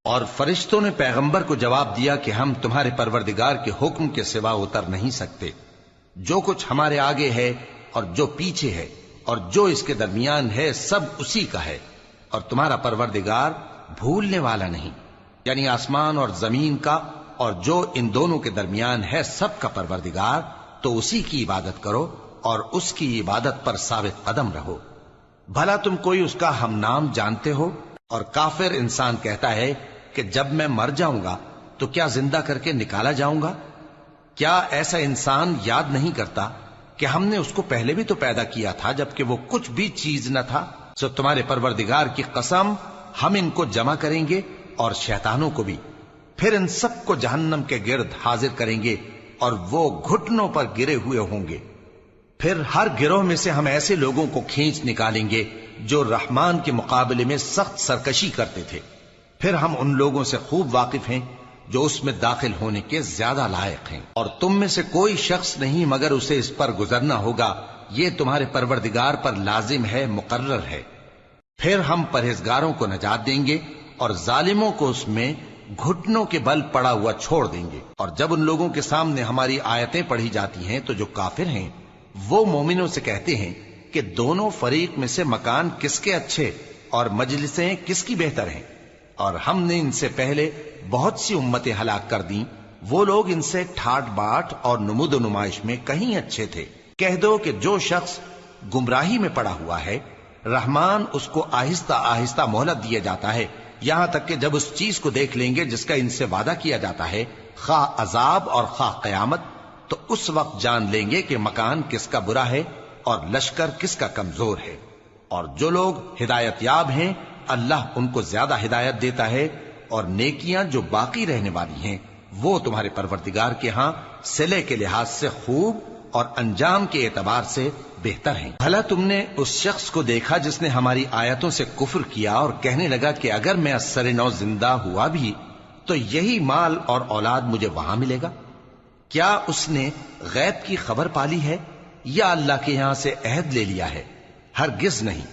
اور فرشتوں نے پیغمبر کو جواب دیا کہ ہم تمہارے پروردگار کے حکم کے سوا اتر نہیں سکتے. جو کچھ ہمارے آگے ہے اور جو پیچھے ہے اور جو اس کے درمیان ہے سب اسی کا ہے، اور تمہارا پروردگار بھولنے والا نہیں. یعنی آسمان اور زمین کا اور جو ان دونوں کے درمیان ہے سب کا پروردگار، تو اسی کی عبادت کرو اور اس کی عبادت پر ثابت قدم رہو. بھلا تم کوئی اس کا ہم نام جانتے ہو؟ اور کافر انسان کہتا ہے کہ جب میں مر جاؤں گا تو کیا زندہ کر کے نکالا جاؤں گا؟ کیا ایسا انسان یاد نہیں کرتا کہ ہم نے اس کو پہلے بھی تو پیدا کیا تھا جبکہ وہ کچھ بھی چیز نہ تھا؟ سو تمہارے پروردگار کی قسم، ہم ان کو جمع کریں گے اور شیطانوں کو بھی، پھر ان سب کو جہنم کے گرد حاضر کریں گے اور وہ گھٹنوں پر گرے ہوئے ہوں گے. پھر ہر گروہ میں سے ہم ایسے لوگوں کو کھینچ نکالیں گے جو رحمان کے مقابلے میں سخت سرکشی کرتے تھے. پھر ہم ان لوگوں سے خوب واقف ہیں جو اس میں داخل ہونے کے زیادہ لائق ہیں، اور تم میں سے کوئی شخص نہیں مگر اسے اس پر گزرنا ہوگا. یہ تمہارے پروردگار پر لازم ہے، مقرر ہے. پھر ہم پرہیزگاروں کو نجات دیں گے اور ظالموں کو اس میں گھٹنوں کے بل پڑا ہوا چھوڑ دیں گے. اور جب ان لوگوں کے سامنے ہماری آیتیں پڑھی جاتی ہیں تو جو کافر ہیں وہ مومنوں سے کہتے ہیں کہ دونوں فریق میں سے مکان کس کے اچھے اور مجلسیں کس کی بہتر ہیں، اور ہم نے ان سے پہلے بہت سی امتیں ہلاک کر دیں، وہ لوگ ان سے ٹھاٹ باٹ اور نمود و نمائش میں کہیں اچھے تھے. کہہ دو کہ جو شخص گمراہی میں پڑا ہوا ہے، رحمان اس کو آہستہ آہستہ مہلت دیا جاتا ہے، یہاں تک کہ جب اس چیز کو دیکھ لیں گے جس کا ان سے وعدہ کیا جاتا ہے، خواہ عذاب اور خواہ قیامت، تو اس وقت جان لیں گے کہ مکان کس کا برا ہے اور لشکر کس کا کمزور ہے. اور جو لوگ ہدایت یاب ہیں اللہ ان کو زیادہ ہدایت دیتا ہے، اور نیکیاں جو باقی رہنے والی ہیں وہ تمہارے پروردگار کے ہاں صلے کے لحاظ سے خوب اور انجام کے اعتبار سے بہتر ہیں. بھلا تم نے اس شخص کو دیکھا جس نے ہماری آیتوں سے کفر کیا اور کہنے لگا کہ اگر میں ازسر نو زندہ ہوا بھی تو یہی مال اور اولاد مجھے وہاں ملے گا؟ کیا اس نے غیب کی خبر پالی ہے یا اللہ کے یہاں سے عہد لے لیا ہے؟ ہرگز نہیں.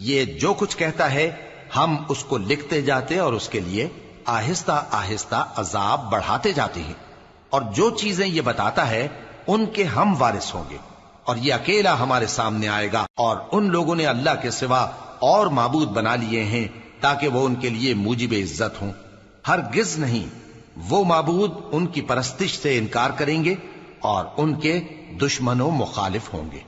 یہ جو کچھ کہتا ہے ہم اس کو لکھتے جاتے اور اس کے لیے آہستہ آہستہ عذاب بڑھاتے جاتے ہیں. اور جو چیزیں یہ بتاتا ہے ان کے ہم وارث ہوں گے، اور یہ اکیلا ہمارے سامنے آئے گا. اور ان لوگوں نے اللہ کے سوا اور معبود بنا لیے ہیں تاکہ وہ ان کے لیے موجب عزت ہوں. ہرگز نہیں، وہ معبود ان کی پرستش سے انکار کریں گے اور ان کے دشمن و مخالف ہوں گے.